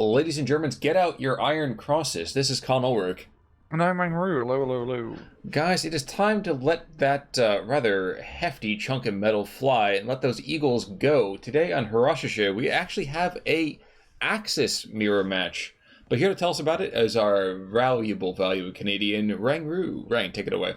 Ladies and Germans, get out your iron crosses. This is Con Ulrich. And I'm Manru, low. Guys, it is time to let that rather hefty chunk of metal fly and let those eagles go. Today on Haroshoje, we actually have a Axis mirror match. But here to tell us about it is our valuable Canadian, Rangru. Rang, take it away.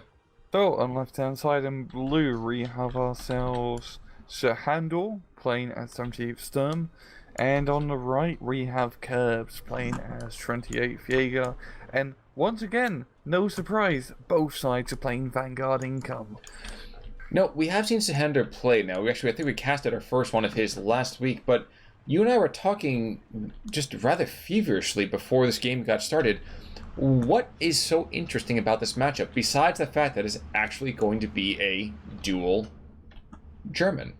So, on left-hand side in blue, we have ourselves sehandur playing as 78th Sturm. And on the right, we have Curbs playing as 28th Jaeger. And once again, no surprise, both sides are playing Vanguard income. No, we have seen sehandur play now. I think we casted our first one of his last week, but you and I were talking just rather feverishly before this game got started. What is so interesting about this matchup, besides the fact that it's actually going to be a dual German?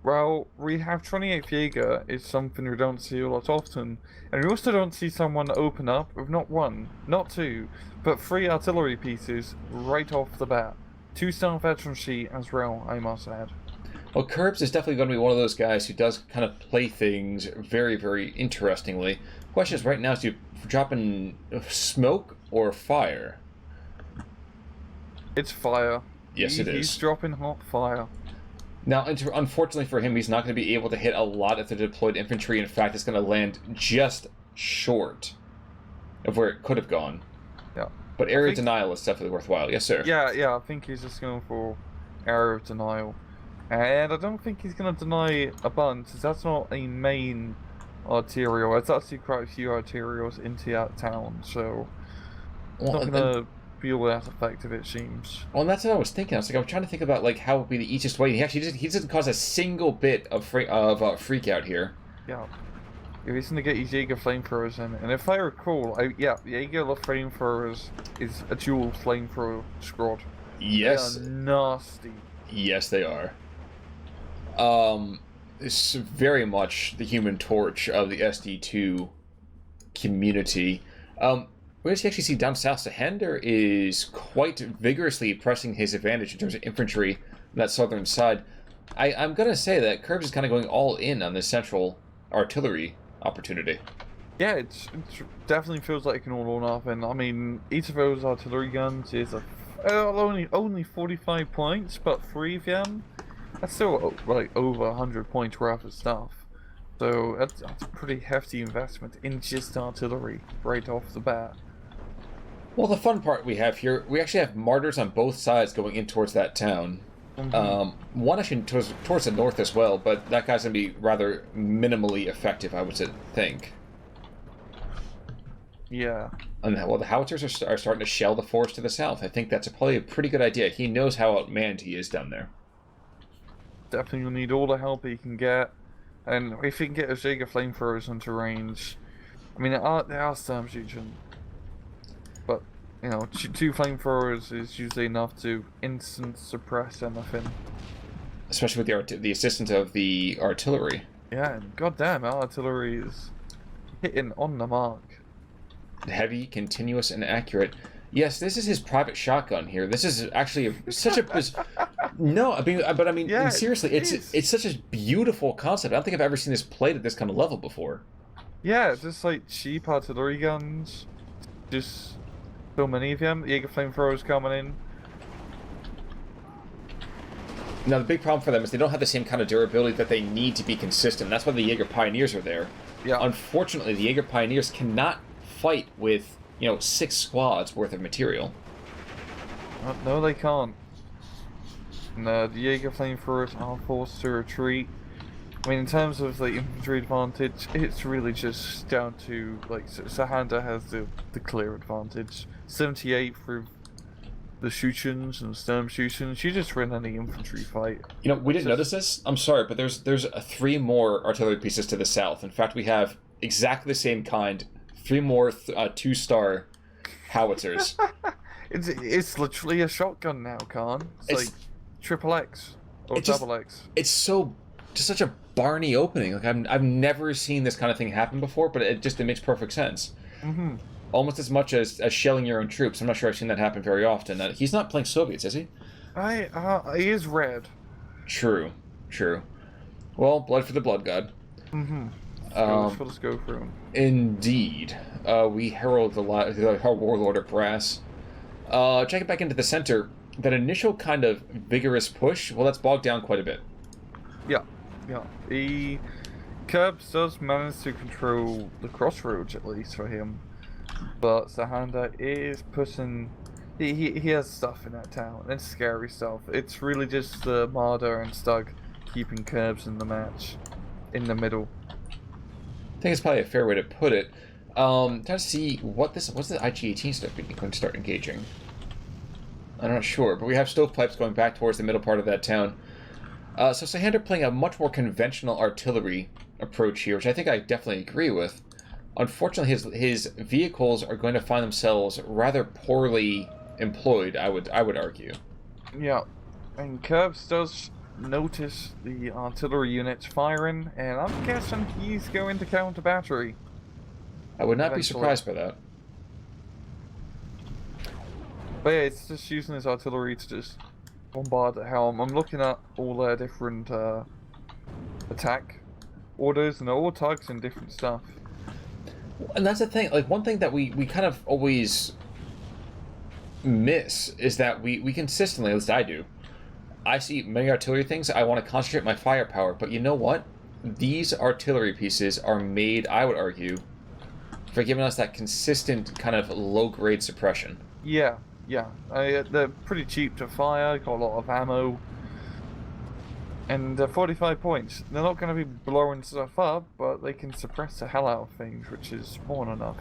Well, we have 28th Jaeger is something we don't see a lot often, and we also don't see someone open up with not one, not two, but three artillery pieces right off the bat. 2-star veterancy as well, I must add. Well, Curbs is definitely going to be one of those guys who does kind of play things very, very interestingly. Question is right now, is you dropping smoke or fire? It's fire. Yes, it is. He's dropping hot fire. Now, unfortunately for him, he's not going to be able to hit a lot of the deployed infantry. In fact, it's going to land just short of where it could have gone. Yeah. But area denial is definitely worthwhile. Yes, sir. Yeah, I think he's just going for area of denial. And I don't think he's going to deny a bunch, because that's not a main arterial. It's actually quite a few arterials into that town, so it's not going to be all that effective, it seems. Well, and that's what I was thinking. I was trying to think about how would be the easiest way. He doesn't cause a single bit of freak out here. Yeah. If he's going to get his Jaeger flamethrowers in, and if I recall, Jaeger flamethrowers is a dual flamethrower squad. Yes. They are nasty. Yes, they are. It's very much the Human Torch of the SD2 community. We actually see down south, sehandur is quite vigorously pressing his advantage in terms of infantry on that southern side. I'm going to say that Curbs is kind of going all in on this central artillery opportunity. Yeah, it definitely feels like an all or nothing. I mean, each of those artillery guns is only 45 points, but 3 of them, that's still like over 100 points worth of stuff. So that's a pretty hefty investment in just artillery right off the bat. Well, the fun part we have here, we actually have martyrs on both sides going in towards that town. One actually towards the north as well, but that guy's going to be rather minimally effective, I would think. Yeah. And well, the howitzers are starting to shell the forest to the south. I think that's probably a pretty good idea. He knows how outmanned he is down there. Definitely need all the help he can get, and if he can get his Jaeger flamethrowers into range, I mean, they are storm shooting, but you know, 2 flamethrowers is usually enough to instant suppress anything. Especially with the assistance of the artillery. Yeah, and goddamn, our artillery is hitting on the mark. Heavy, continuous, and accurate. Yes, this is his private shotgun here. This is actually such a no. I mean, yeah, seriously, it's such a beautiful concept. I don't think I've ever seen this played at this kind of level before. Yeah, just like cheap artillery guns, just so many of them. Jaeger flamethrowers coming in. Now the big problem for them is they don't have the same kind of durability that they need to be consistent. That's why the Jaeger Pioneers are there. Yeah. Unfortunately, the Jaeger Pioneers cannot fight with 6 squads worth of material. No, they can't. And the Jaeger flamethrowers are forced to retreat. I mean, in terms of the infantry advantage, it's really just down to, like, sehandur has the clear advantage. 78 through the shootions and Sturm shootions, you just win any infantry fight. We didn't notice this. I'm sorry, but there's 3 more artillery pieces to the south. In fact, we have exactly the same kind. 3 more 2-star howitzers. It's literally a shotgun now, Khan. It's like triple X or double X. It's just such a Barney opening. Like I've never seen this kind of thing happen before, but it makes perfect sense. Almost as much as shelling your own troops. I'm not sure I've seen that happen very often. He's not playing Soviets, is he? He is red. True. Well, blood for the blood god. Let's go through them. Indeed. We herald the warlord of brass. Checking back into the center, that initial kind of vigorous push, well, that's bogged down quite a bit. Yeah. The Curbs does manage to control the crossroads, at least for him. But sehandur is pushing... He has stuff in that town. It's scary stuff. It's really just Marder and Stug keeping Curbs in the match. In the middle. I think it's probably a fair way to put it. Trying to see what's the IG-18 stuff going to start engaging. I'm not sure, but we have stovepipes going back towards the middle part of that town. So sehandur playing a much more conventional artillery approach here, which I think I definitely agree with. Unfortunately, his vehicles are going to find themselves rather poorly employed, I would argue. Yeah, and Curbs does notice the artillery units firing, and I'm guessing he's going to counter battery. I would not be surprised by that. But yeah, it's just using his artillery to just bombard the helm. I'm looking at all their different attack orders, and they're all targeting different stuff. And that's the thing, like, one thing that we kind of always miss is that we consistently, at least I do, I see many artillery things, I want to concentrate my firepower, but you know what? These artillery pieces are made, I would argue, for giving us that consistent kind of low-grade suppression. Yeah. They're pretty cheap to fire, got a lot of ammo, and 45 points. They're not going to be blowing stuff up, but they can suppress the hell out of things, which is more than enough.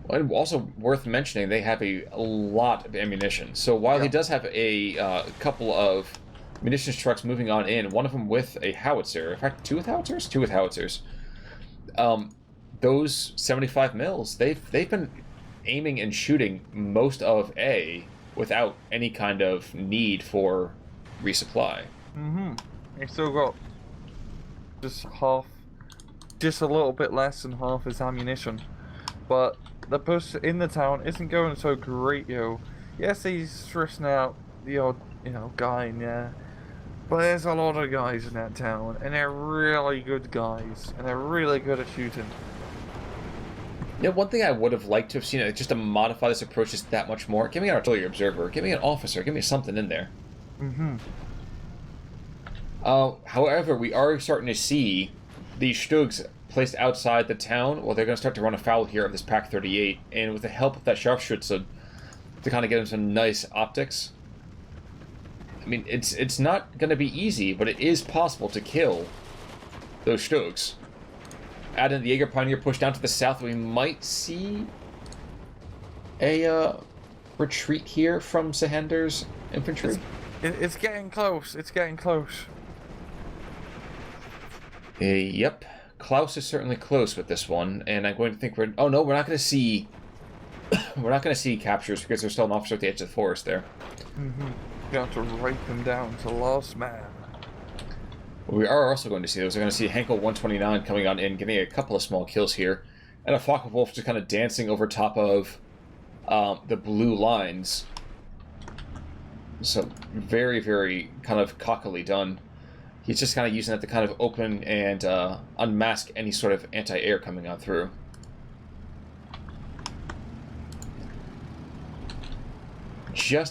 And also worth mentioning, they have a lot of ammunition. So while he does have a couple of munitions trucks moving on in, one of them with a howitzer, in fact, two with howitzers. Those 75 mils, they've been aiming and shooting most of A without any kind of need for resupply. He's still got just a little bit less than half his ammunition, but the push in the town isn't going so great, yo. Yes, he's stressing out the odd, guy in there, but there's a lot of guys in that town, and they're really good guys, and they're really good at shooting. Yeah, one thing I would have liked to have seen, just to modify this approach just that much more, give me an artillery observer, give me an officer, give me something in there. However, we are starting to see these Stugs placed outside the town. Well, they're going to start to run afoul here of this Pack 38, and with the help of that Scharfschütze to kind of get them some nice optics. I mean, it's not going to be easy, but it is possible to kill those Stugs. Add in the Jaeger Pioneer push down to the south, we might see a retreat here from sehandur's infantry. It's getting close. It's getting close. Yep. Klaus is certainly close with this one, and I'm going to think oh no, we're not going to see... we're not going to see captures because there's still an officer at the edge of the forest there. You have to write them down to last man. What we are also going to see, we're going to see Henkel 129 coming on in, getting a couple of small kills here, and a Focke-Wulf just kind of dancing over top of the blue lines. So very, very kind of cockily done. He's just kind of using that to kind of open and unmask any sort of anti-air coming on through.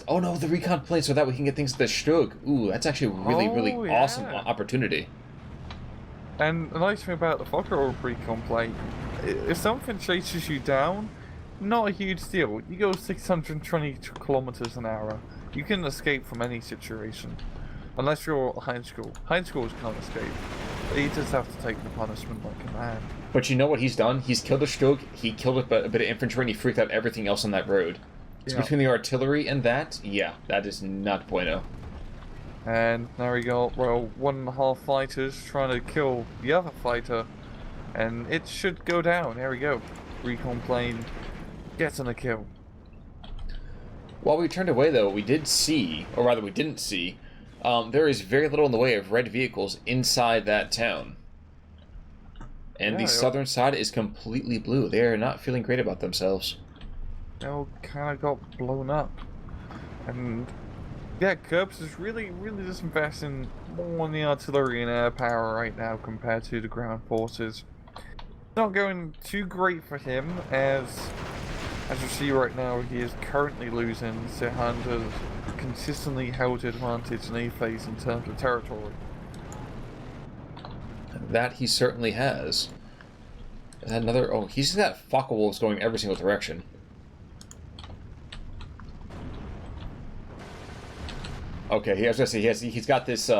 Oh no, the recon plane so that we can get things to the Stug. Ooh, that's actually a really awesome opportunity. And the nice thing about the Focke-Wulf recon plane, if something chases you down, not a huge deal. You go 620 kilometers an hour. You can escape from any situation. Unless you're Heinz-School. Heinz-Schools can't escape. You just have to take the punishment like a man. But you know what he's done? He's killed a Stug, he killed a bit of infantry, and he freaked out everything else on that road. So between the artillery and that, yeah, that is not bueno. And there we go. Well, 1.5 fighters trying to kill the other fighter, and it should go down. There we go. Recon plane gets on a kill. While we turned away, though, we did see, or rather we didn't see, there is very little in the way of red vehicles inside that town. And the southern side is completely blue. They are not feeling great about themselves. They all kind of got blown up. And yeah, Curbs is really just investing more in the artillery and air power right now compared to the ground forces. Not going too great for him, as you see right now, he is currently losing. Sehandur's consistently held advantage in a phase in terms of territory. That he certainly has. Is that another? Oh, he's got Focke-Wulfs going every single direction. Okay, I was gonna say he's got this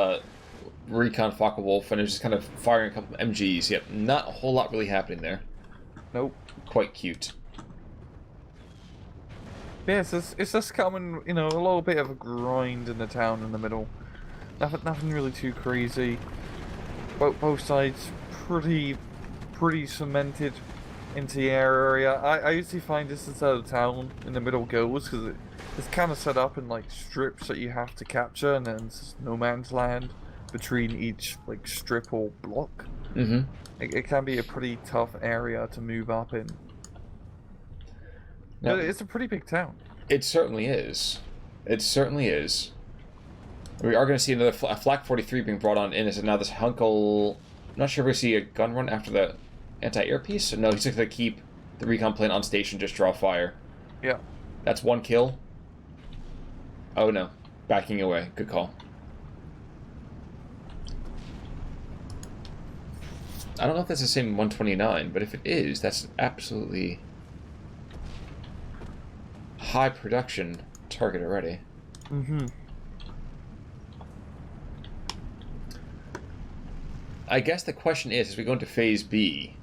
recon Focke-Wulf, and he's just kind of firing a couple of MGs. Yep, not a whole lot really happening there. Nope. Quite cute. Yes, it's just coming, you know, a little bit of a grind in the town in the middle. Nothing really too crazy. Both sides pretty cemented into the area. I usually find this inside of town in the middle goes because it's kind of set up in like strips that you have to capture, and then there's no man's land between each like strip or block. Mm-hmm. It can be a pretty tough area to move up in. Now, but it's a pretty big town. It certainly is. It certainly is. We are going to see another Flak 43 being brought on in as now this Hunkel. I'm not sure if we see a gun run after the anti-air piece. No, he's just going to keep the recon plane on station, just draw fire. Yeah. That's one kill. Oh no. Backing away. Good call. I don't know if that's the same 129, but if it is, that's absolutely high production target already. Mm-hmm. I guess the question is, as we go into Phase B,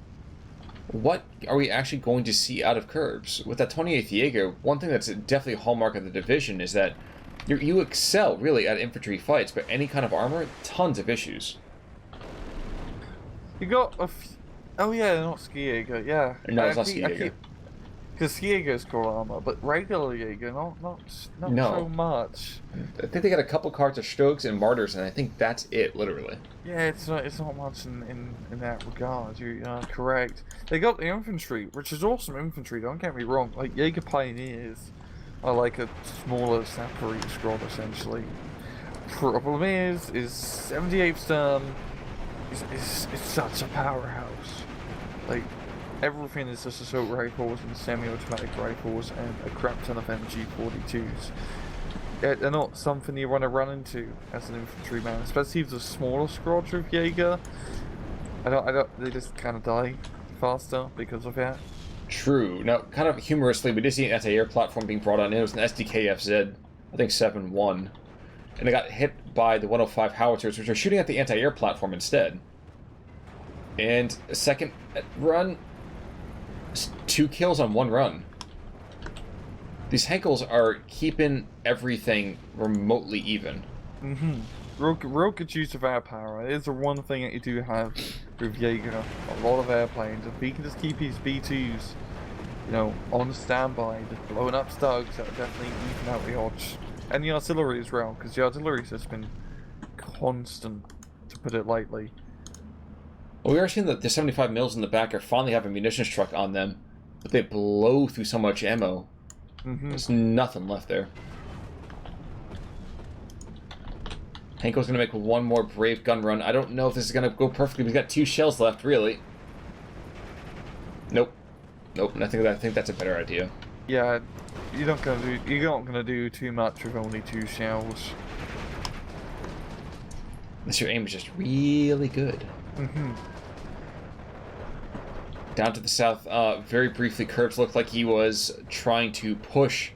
what are we actually going to see out of Curbs? With that 28th Jaeger, one thing that's definitely a hallmark of the division is that you excel, really, at infantry fights, but any kind of armor, tons of issues. You got a oh yeah, not Ski Jaeger, yeah. No, it's not Ski Jaeger. Because Ski Jaeger's core armor, but regular Jaeger, not so much. I think they got a couple cards of Stogs and Martyrs, and I think that's it, literally. Yeah, it's not much in that regard. You are correct. They got the infantry, which is awesome infantry. Don't get me wrong. Like Jaeger Pioneers are like a smaller Sapphire squad essentially. Problem is 78th Sturm is such a powerhouse. Like everything is just assault rifles and semi-automatic rifles and a crap ton of MG42s. Yeah, they're not something you want to run into as an infantryman, especially if it's a smaller squad with Jaeger. They just kind of die faster because of that. True. Now, kind of humorously, we did see an anti-air platform being brought on. It was an SDKFZ, I think 7-1. And it got hit by the 105 howitzers, which are shooting at the anti-air platform instead. And a second run, 2 kills on 1 run. These Henkels are keeping everything remotely even. Mm-hmm. Real good use of air power. It is the one thing that you do have with Jaeger. A lot of airplanes. If he can just keep his B2s, you know, on standby, just blowing up Stugs, that will definitely even out the odds. And the artillery as well, because the artillery's just been constant, to put it lightly. Well, we are seeing that the 75 mils in the back are finally have a munitions truck on them, but they blow through so much ammo. Mm-hmm. There's nothing left there. Henko's going to make one more brave gun run. I don't know if this is going to go perfectly. We've got 2 shells left, really. Nope. Nope. I think that's a better idea. Yeah, you're not gonna do too much with only 2 shells. Unless your aim is just really good. Mm-hmm. Down to the south, very briefly, Curbs looked like he was trying to push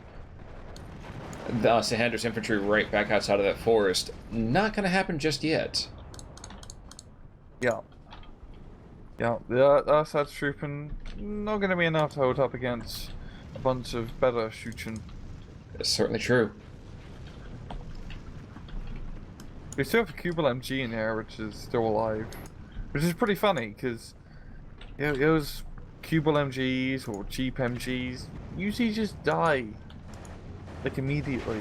the Sehandur's infantry right back outside of that forest. Not going to happen just yet. Yeah. Yeah, that's trooping. Not going to be enough to hold up against a bunch of better shooting. That's certainly true. We still have a Kubel MG in here, which is still alive. Which is pretty funny, because those Kubel MGs or cheap MGs usually just die. Like, immediately.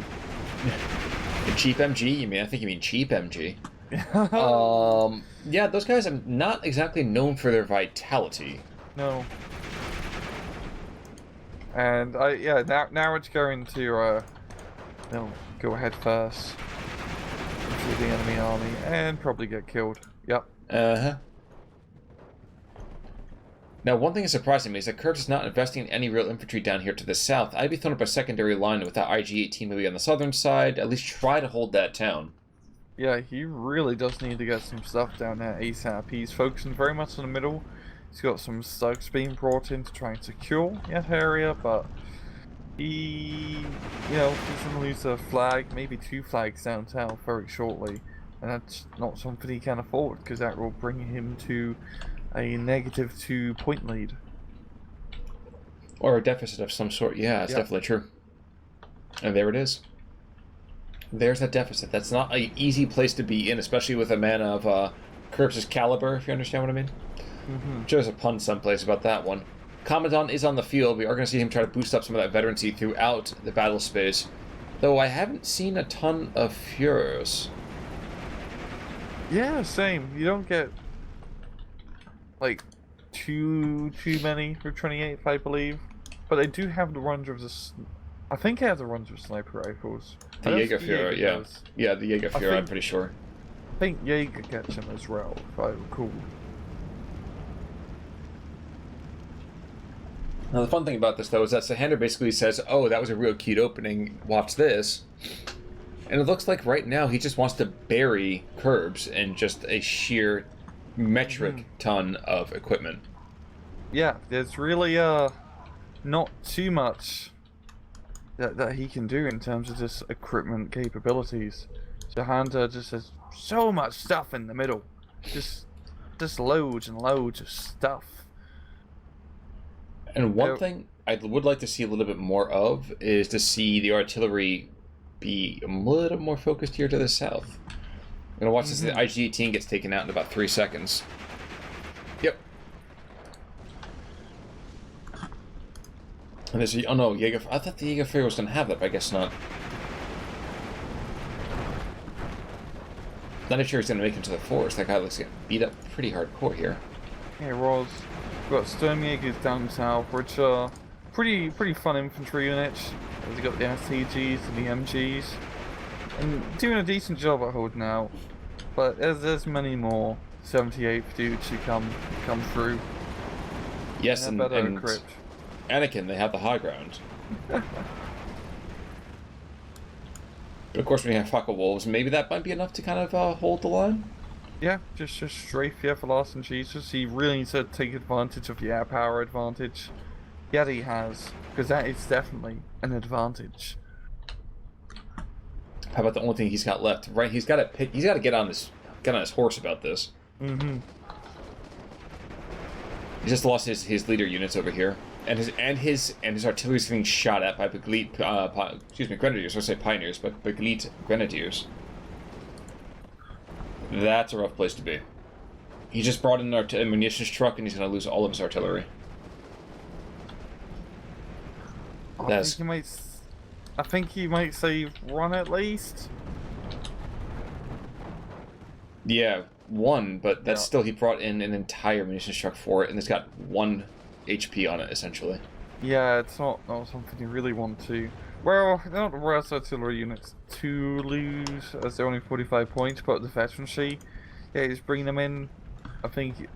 The cheap MG? I think you mean cheap MG. Yeah, those guys are not exactly known for their vitality. No. And now it's going to go ahead first into the enemy army and probably get killed. Yep. Uh-huh. Now, one thing that's surprising me is that Kurtz is not investing in any real infantry down here to the south. I'd be thrown up a secondary line with that IG-18 maybe on the southern side, at least try to hold that town. Yeah, he really does need to get some stuff down there ASAP. He's focusing very much in the middle. He's got some thugs being brought in to try and secure that area, but he, he's going to lose a flag, maybe 2 flags down south very shortly. And that's not something he can afford, because that will bring him to a -2 point lead. Or a deficit of some sort. Yeah, it's definitely true. And there it is. There's that deficit. That's not an easy place to be in, especially with a man of Kurtz's caliber, if you understand what I mean. There's a pun someplace about that one. Commandant is on the field. We are going to see him try to boost up some of that veterancy throughout the battle space. Though I haven't seen a ton of Führers. Yeah, same. You don't get like too many for 28th, I believe. But they do have the runs of I think they have the runs of sniper rifles. The Jägerführer, yeah. Yeah, the Jägerführer, I'm pretty sure. I think Jaeger gets him as well, if I recall. Now, the fun thing about this, though, is that sehandur basically says, oh, that was a real cute opening, watch this. And it looks like right now he just wants to bury curbs in just a sheer metric ton of equipment. Yeah, there's really not too much that he can do in terms of just equipment capabilities. sehandur just has so much stuff in the middle. Just loads and loads of stuff. And one thing I would like to see a little bit more of is to see the artillery be a little more focused here to the south. I'm going to watch as the IG-18 gets taken out in about 3 seconds. Yep. And there's oh no, Jaeger. I thought the Jägerführer was going to have that, but I guess not. Not sure he's going to make it to the forest. That guy looks like beat up pretty hardcore here. Yeah, Roz. We've got Sturm Jaegers down south, which are pretty fun infantry units. They've got the STGs and the MGs, and doing a decent job at holding out. But there's many more 78th dudes who come through. Yes, and equipped. Anakin, they have the high ground. But of course, when you have Fucker Wolves, maybe that might be enough to kind of hold the line. Yeah, just strafe the everlasting Jesus. He really needs to take advantage of the air power advantage. Yeah, he has, because that is definitely an advantage. How about the only thing he's got left? Right, he's got to get on his horse about this. Mm-hmm. He just lost his leader units over here, and his artillery is getting shot at by grenadiers. I say pioneers, but Begleit grenadiers. That's a rough place to be. He just brought in a munitions truck, and he's going to lose all of his artillery. I think he might save one at least. Yeah, one, but that's still, he brought in an entire munitions truck for it, and it's got 1 HP on it, essentially. Yeah, it's not something you really want to. Well, they're not the worst artillery units to lose, as they're only 45 points, but the veterancy, yeah, he's bringing them in. I think he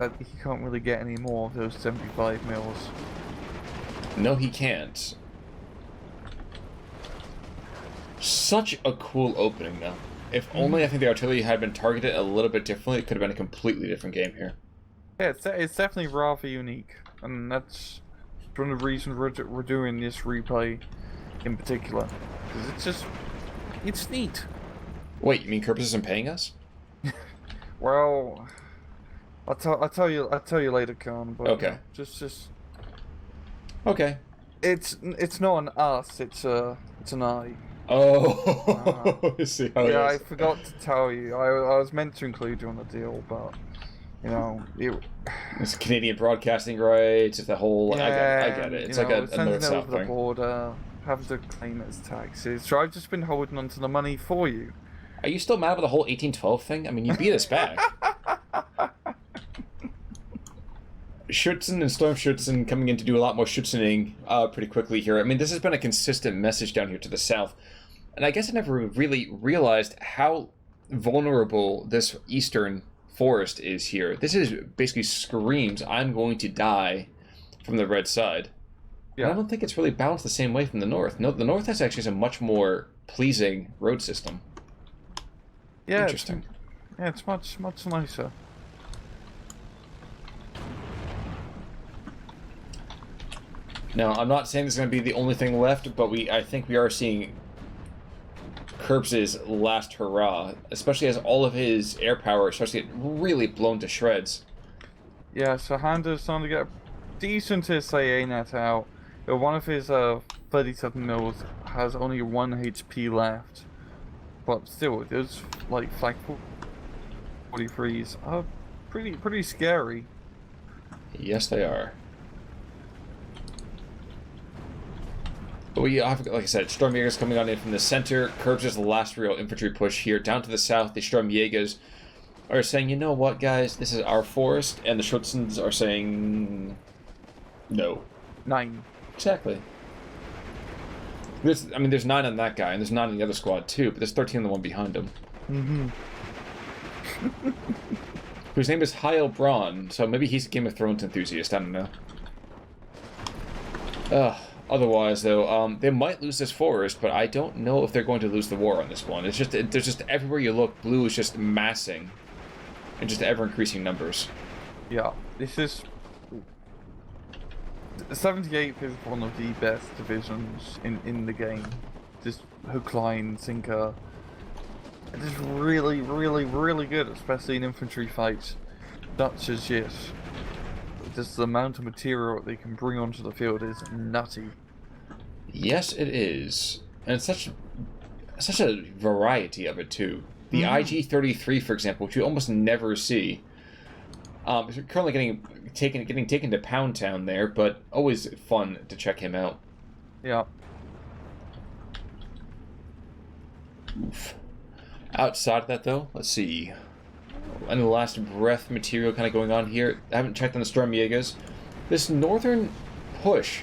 can't really get any more of those 75 mils. No, he can't. Such a cool opening, though. If only I think the artillery had been targeted a little bit differently, it could have been a completely different game here. Yeah, it's definitely rather unique, and that's one of the reasons we're doing this replay in particular, because it's neat. Wait, you mean Kirpus isn't paying us? Well, I'll tell you later, Khan. But okay. Just. Okay. It's not an us. It's an I. Oh. See how yeah, I forgot to tell you. I was meant to include you on the deal, but it's Canadian broadcasting rights. It's the whole. Yeah, I get it. It's like another South South over the thing. border, having to claim it as taxes. So I've just been holding on to the money for you. Are you still mad about the whole 1812 thing? I mean, you beat us back. Schützen and Sturmschützen coming in to do a lot more schützening pretty quickly here. I mean, this has been a consistent message down here to the south. And I guess I never really realized how vulnerable this eastern forest is here. This is basically screams, I'm going to die from the red side. Yeah. And I don't think it's really balanced the same way from the north. No, the north has actually a much more pleasing road system. Yeah. Interesting. It's much nicer. Now, I'm not saying this is going to be the only thing left, but I think we are seeing Curbs' last hurrah, especially as all of his air power starts to get really blown to shreds. Yeah, so Handa's starting to get a decent SA net out. One of his 37 mils has only 1 HP left. But still, those like flag 43s are pretty scary. Yes, they are. But we have, like I said, Sturm Jaegers coming on in from the center. Curbs is the last real infantry push here. Down to the south, the Sturm Jaegers are saying, you know what, guys, this is our forest. And the Schutzens are saying, no. 9. Exactly. There's 9 on that guy, and there's 9 on the other squad too, but there's 13 on the one behind him. Mm-hmm. Whose name is Heil Braun, so maybe he's a Game of Thrones enthusiast, I don't know. Otherwise, though, they might lose this forest, but I don't know if they're going to lose the war on this one. It's just, there's just everywhere you look, blue is just massing, in just ever-increasing numbers. Yeah, this is... 78th is one of the best divisions in the game. Just hook, line, sinker. It is really good, especially in infantry fights. Such as this. Just the amount of material they can bring onto the field is nutty. Yes, it is. And it's such a variety of it, too. The IG-33, for example, which you almost never see, is currently getting taken to Pound Town there, but always fun to check him out. Yeah. Oof. Outside of that, though, let's see. Any last breath material kind of going on here? I haven't checked on the Sturm Jaegers. This northern push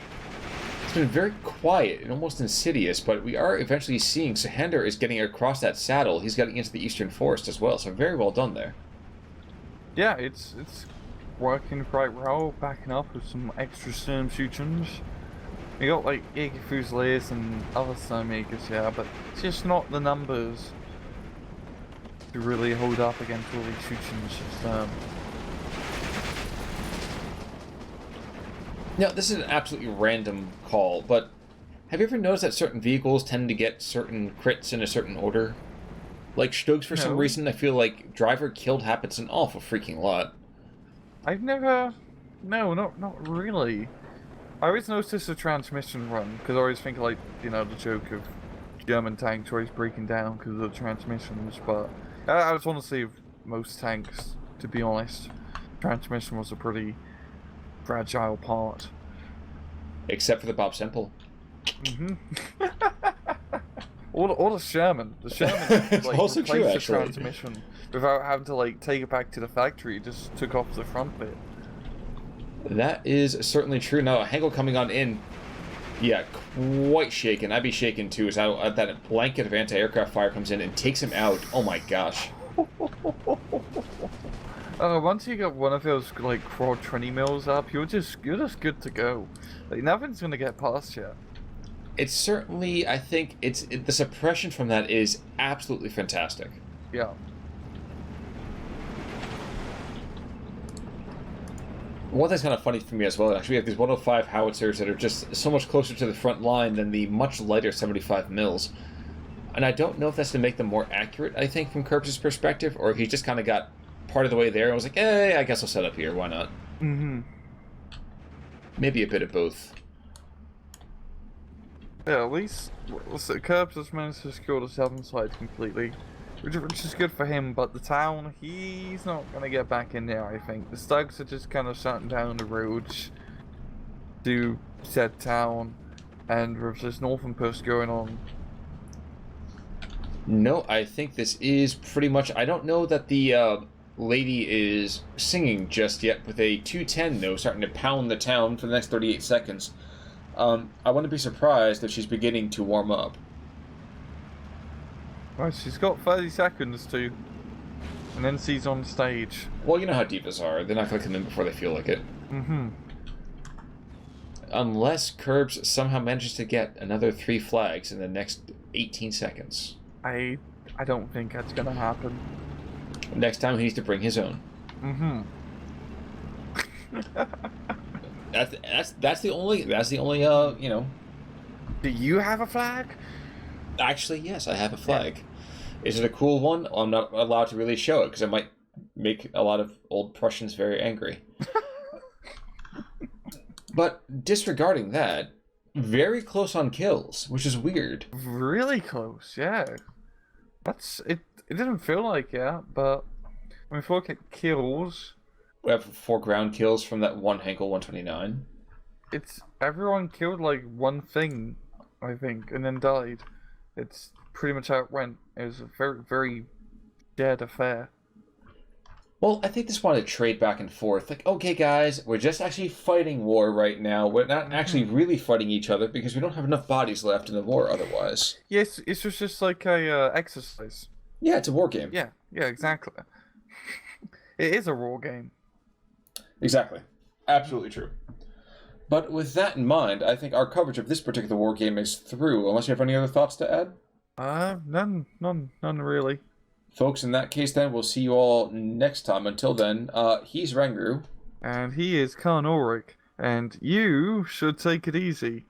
has been very quiet and almost insidious, but we are eventually seeing Sehandur is getting across that saddle. He's getting into the eastern forest as well, so very well done there. Yeah, it's working quite well, backing up with some extra Sturm Schutzens. We got like Jaeger Fusiliers and other Sturm Jaegers here, but it's just not the numbers to really hold up against all these Schutzens. Now, this is an absolutely random call, but have you ever noticed that certain vehicles tend to get certain crits in a certain order? Like Stugs, for some reason, I feel like driver killed happens an awful freaking lot. I've never... No, not really. I always notice the transmission run, because I always think, like, you know, the joke of German tanks always breaking down because of the transmissions, but I just want to see if most tanks, to be honest, transmission was a pretty fragile part. Except for the Bob Semple. Or the Sherman. The Sherman like, also true, replaced the actually. transmission without having to like take it back to the factory. It just took off the front bit. That is certainly true. Now, Hengel coming on in. Yeah, quite shaken. I'd be shaken too, as that blanket of anti-aircraft fire comes in and takes him out. Oh my gosh. Once you get one of those like quad 20 mils up, you're just good to go. Like nothing's gonna get past you. It's certainly, I think, the suppression from that is absolutely fantastic. Yeah. One thing's kind of funny for me as well, actually, we have these 105 howitzers that are just so much closer to the front line than the much lighter 75 mils. And I don't know if that's to make them more accurate, I think, from Curbs' perspective, or if he just kind of got part of the way there and was like, hey, I guess I'll set up here, why not? Maybe a bit of both. Yeah, at least Curbs has managed to secure the southern side completely, which is good for him, but the town, he's not going to get back in there, I think. The Stugs are just kind of shutting down the roads to said town, and with this northern push going on. No, I think this is pretty much... I don't know that the lady is singing just yet, with a 210, though, starting to pound the town for the next 38 seconds. I wouldn't be surprised if she's beginning to warm up. Right, she's got 30 seconds to, and then she's on stage. Well, you know how divas are. They're not going to come in before they feel like it. unless Curbs somehow manages to get another 3 flags in the next 18 seconds. I don't think that's gonna happen. Next time he needs to bring his own. Mm-hmm. That's the only you know. Do you have a flag? Actually, yes, I have a flag. Yeah. Is it a cool one? I'm not allowed to really show it because it might make a lot of old Prussians very angry. But disregarding that, very close on kills, which is weird. Really close, yeah. That's it. It didn't feel like it, but when we look at kills, We have 4 ground kills from that one Henkel 129. it's everyone killed like one thing, I think, and then died. It's pretty much how it went. It was a very, very dead affair. Well, I think they just want to trade back and forth. Like, okay, guys, we're just actually fighting war right now. We're not actually really fighting each other because we don't have enough bodies left in the war otherwise. Yes, it's just like a exercise. Yeah, it's a war game. Yeah, exactly. It is a war game. Exactly. Absolutely true. But with that in mind, I think our coverage of this particular war game is through, unless you have any other thoughts to add? None really. Folks, in that case then, we'll see you all next time. Until then, he's Rangru. And he is Khan Ulrich, and you should take it easy.